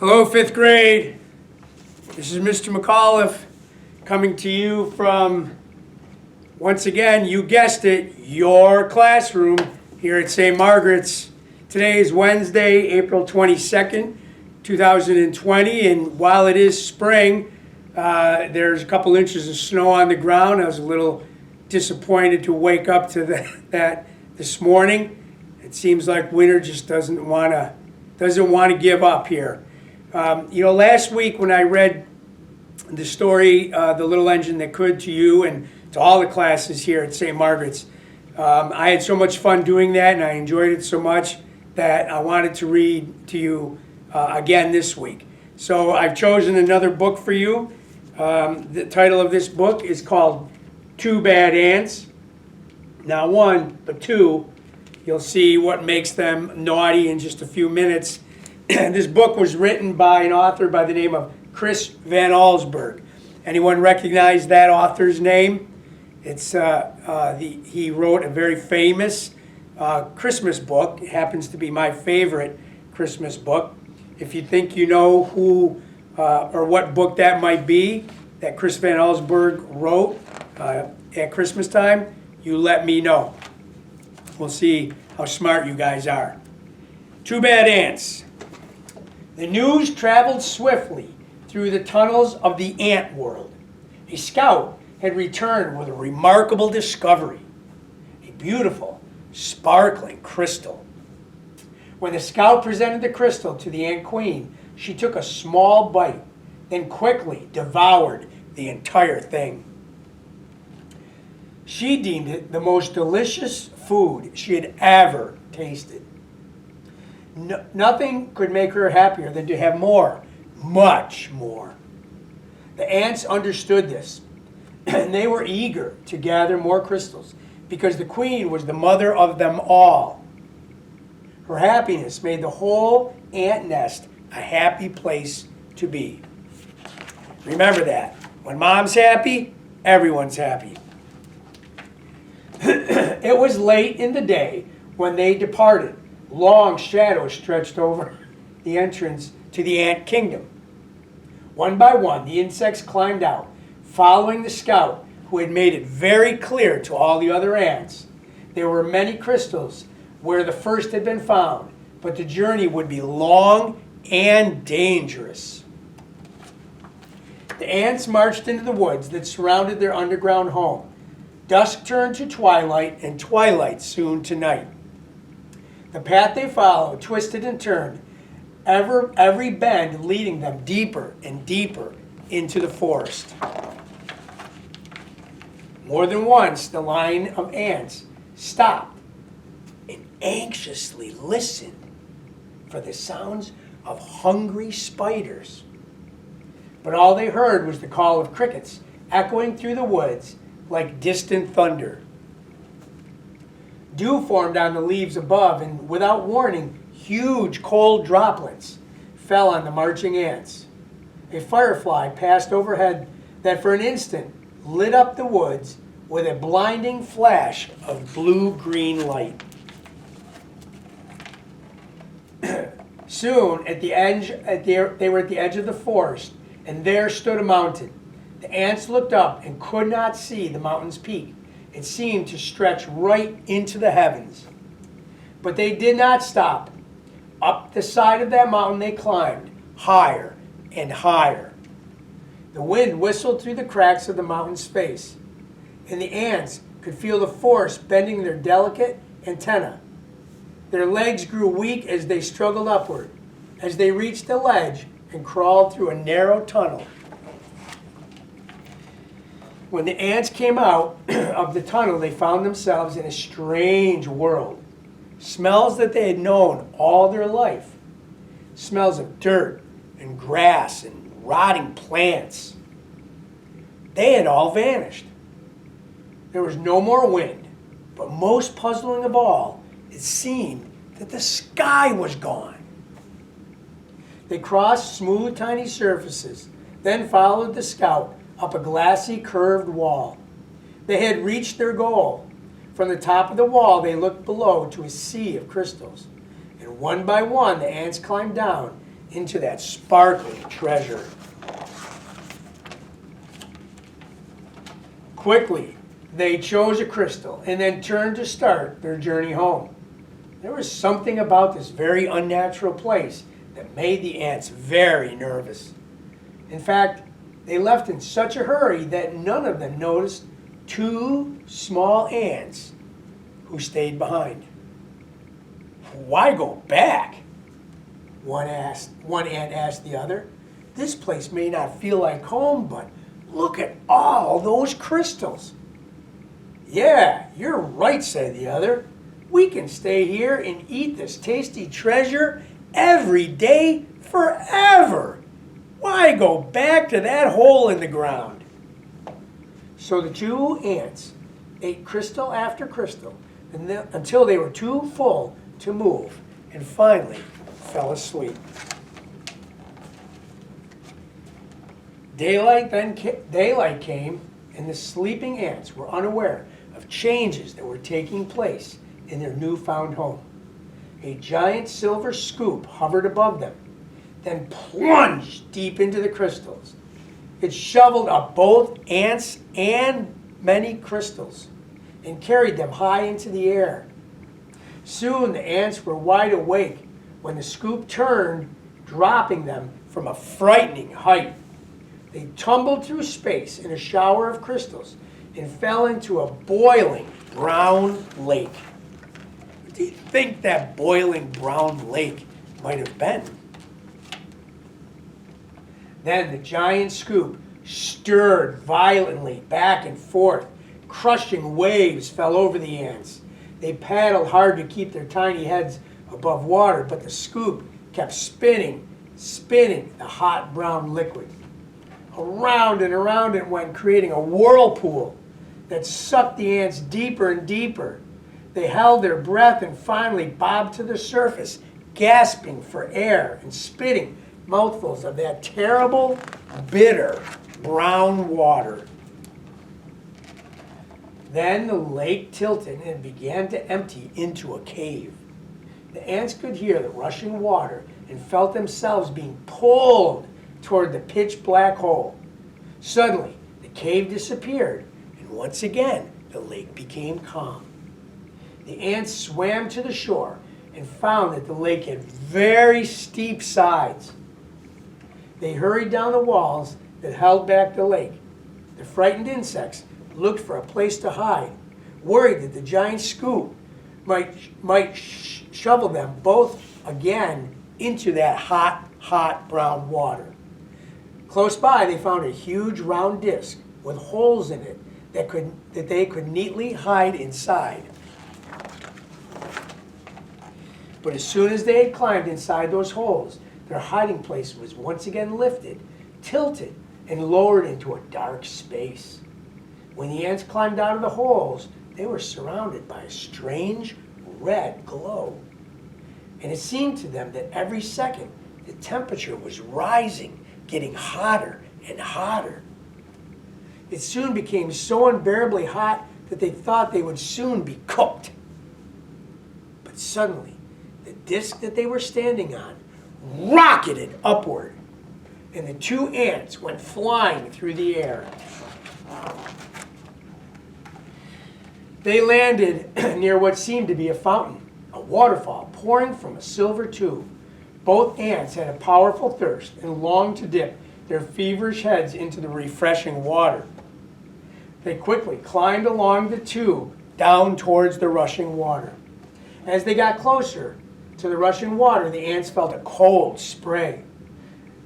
Hello, fifth grade. This is Mr. McAuliffe coming to you from, once again, you guessed it, your classroom here at St. Margaret's. Today is Wednesday, April 22nd, 2020, and while it is spring, there's a couple inches of snow on the ground. I was a little disappointed to wake up to that this morning. It seems like winter just doesn't want to give up here. Last week when I read the story, The Little Engine That Could, to you and to all the classes here at St. Margaret's, I had so much fun doing that, and I enjoyed it so much that I wanted to read to you again this week. So I've chosen another book for you. The title of this book is called Two Bad Ants. Not one, but two. You'll see what makes them naughty in just a few minutes. This book was written by an author by the name of Chris Van Allsburg. Anyone recognize that author's name? He wrote a very famous Christmas book. It happens to be my favorite Christmas book. If you think you know who or what book that might be that Chris Van Allsburg wrote at Christmas time, you let me know. We'll see how smart you guys are. Two Bad Ants. The news traveled swiftly through the tunnels of the ant world. A scout had returned with a remarkable discovery, a beautiful, sparkling crystal. When the scout presented the crystal to the ant queen, she took a small bite, then quickly devoured the entire thing. She deemed it the most delicious food she had ever tasted. Nothing could make her happier than to have more, much more. The ants understood this, and they were eager to gather more crystals because the queen was the mother of them all. Her happiness made the whole ant nest a happy place to be. Remember that. When mom's happy, everyone's happy. It was late in the day when they departed. Long shadows stretched over the entrance to the ant kingdom. One by one, the insects climbed out, following the scout, who had made it very clear to all the other ants there were many crystals where the first had been found, but the journey would be long and dangerous. The ants marched into the woods that surrounded their underground home. Dusk turned to twilight, and twilight soon to night. The path they followed twisted and turned, every bend leading them deeper and deeper into the forest. More than once, the line of ants stopped and anxiously listened for the sounds of hungry spiders. But all they heard was the call of crickets echoing through the woods like distant thunder. Dew formed on the leaves above, and without warning, huge cold droplets fell on the marching ants. A firefly passed overhead that for an instant lit up the woods with a blinding flash of blue-green light. Soon, they were at the edge of the forest, and there stood a mountain. The ants looked up and could not see the mountain's peak. It seemed to stretch right into the heavens. But they did not stop. Up the side of that mountain they climbed, higher and higher. The wind whistled through the cracks of the mountain's face, and the ants could feel the force bending their delicate antennae. Their legs grew weak as they struggled upward, as they reached the ledge and crawled through a narrow tunnel. When the ants came out of the tunnel, they found themselves in a strange world. Smells that they had known all their life. Smells of dirt and grass and rotting plants. They had all vanished. There was no more wind, but most puzzling of all, it seemed that the sky was gone. They crossed smooth, tiny surfaces, then followed the scout up a glassy, curved wall. They had reached their goal. From the top of the wall, they looked below to a sea of crystals. And one by one, the ants climbed down into that sparkling treasure. Quickly, they chose a crystal and then turned to start their journey home. There was something about this very unnatural place that made the ants very nervous. In fact, they left in such a hurry that none of them noticed two small ants who stayed behind. Why go back? One ant asked the other. This place may not feel like home, but look at all those crystals. Yeah, you're right, said the other. We can stay here and eat this tasty treasure every day forever. Why go back to that hole in the ground? So the two ants ate crystal after crystal until they were too full to move and finally fell asleep. Daylight came, and the sleeping ants were unaware of changes that were taking place in their newfound home. A giant silver scoop hovered above them, then plunged deep into the crystals. It shoveled up both ants and many crystals and carried them high into the air. Soon the ants were wide awake when the scoop turned, dropping them from a frightening height. They tumbled through space in a shower of crystals and fell into a boiling brown lake. What do you think that boiling brown lake might have been? Then the giant scoop stirred violently back and forth. Crushing waves fell over the ants. They paddled hard to keep their tiny heads above water, but the scoop kept spinning the hot brown liquid. Around and around it went, creating a whirlpool that sucked the ants deeper and deeper. They held their breath and finally bobbed to the surface, gasping for air and spitting mouthfuls of that terrible, bitter, brown water. Then the lake tilted and began to empty into a cave. The ants could hear the rushing water and felt themselves being pulled toward the pitch black hole. Suddenly, the cave disappeared, and once again, the lake became calm. The ants swam to the shore and found that the lake had very steep sides. They hurried down the walls that held back the lake. The frightened insects looked for a place to hide, worried that the giant scoop might shovel them both again into that hot brown water. Close by, they found a huge round disc with holes in it that they could neatly hide inside. But as soon as they had climbed inside those holes, their hiding place was once again lifted, tilted, and lowered into a dark space. When the ants climbed out of the holes, they were surrounded by a strange red glow. And it seemed to them that every second the temperature was rising, getting hotter and hotter. It soon became so unbearably hot that they thought they would soon be cooked. But suddenly, the disc that they were standing on rocketed upward, and the two ants went flying through the air. They landed near what seemed to be a fountain, a waterfall pouring from a silver tube. Both ants had a powerful thirst and longed to dip their feverish heads into the refreshing water. They quickly climbed along the tube down towards the rushing water. As they got closer to the rushing water, the ants felt a cold spray.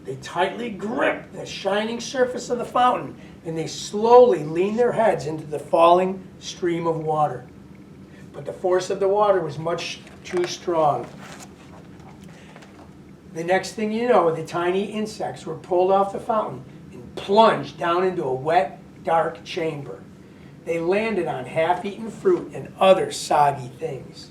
They tightly gripped the shining surface of the fountain, and they slowly leaned their heads into the falling stream of water. But the force of the water was much too strong. The next thing you know, the tiny insects were pulled off the fountain and plunged down into a wet, dark chamber. They landed on half-eaten fruit and other soggy things.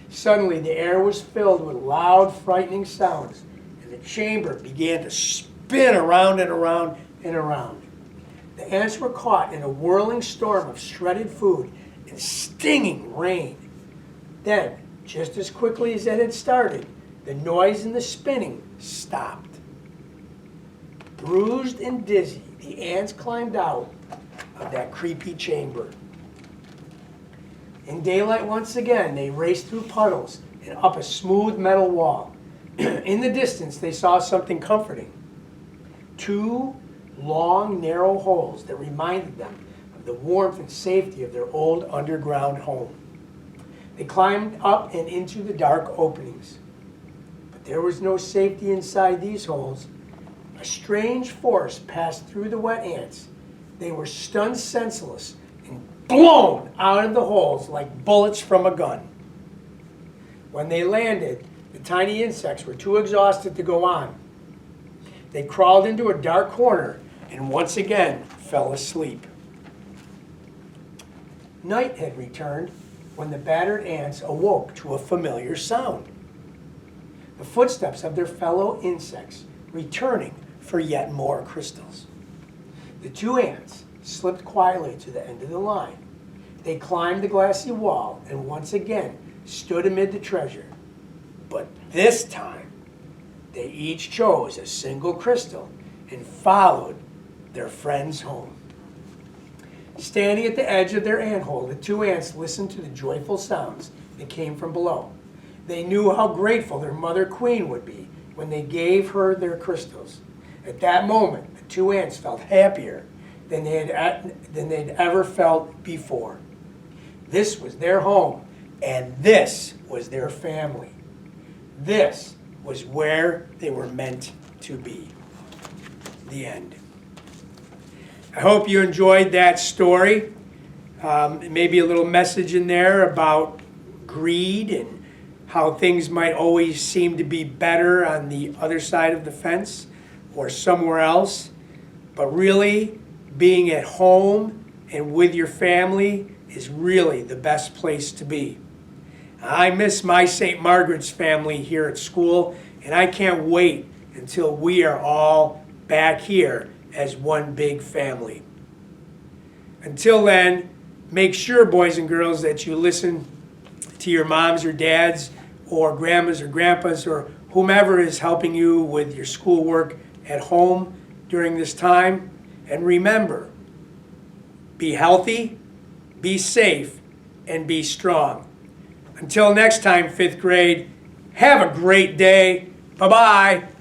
Suddenly, the air was filled with loud, frightening sounds, and the chamber began to spin around and around and around. The ants were caught in a whirling storm of shredded food and stinging rain. Then, just as quickly as it had started, the noise and the spinning stopped. Bruised and dizzy, the ants climbed out of that creepy chamber. In daylight once again, they raced through puddles and up a smooth metal wall. In the distance, they saw something comforting. 2 long, narrow holes that reminded them of the warmth and safety of their old underground home. They climbed up and into the dark openings. But there was no safety inside these holes. A strange force passed through the wet ants. They were stunned senseless and blown out of the holes like bullets from a gun. When they landed, the tiny insects were too exhausted to go on. They crawled into a dark corner and once again fell asleep. Night had returned when the battered ants awoke to a familiar sound. The footsteps of their fellow insects returning for yet more crystals. The 2 ants slipped quietly to the end of the line. They climbed the glassy wall and once again stood amid the treasure. But this time, they each chose a single crystal and followed their friends home. Standing at the edge of their anthole, the 2 ants listened to the joyful sounds that came from below. They knew how grateful their mother queen would be when they gave her their crystals. At that moment, the 2 ants felt happier than they'd ever felt before. This was their home, and this was their family. This was where they were meant to be. The end. I hope you enjoyed that story. Maybe a little message in there about greed and how things might always seem to be better on the other side of the fence or somewhere else. But really, being at home and with your family is really the best place to be. I miss my St. Margaret's family here at school, and I can't wait until we are all back here as one big family. Until then, make sure, boys and girls, that you listen to your moms or dads or grandmas or grandpas or whomever is helping you with your schoolwork at home during this time. And remember, be healthy, be safe, and be strong. Until next time, 5th grade, have a great day. Bye-bye.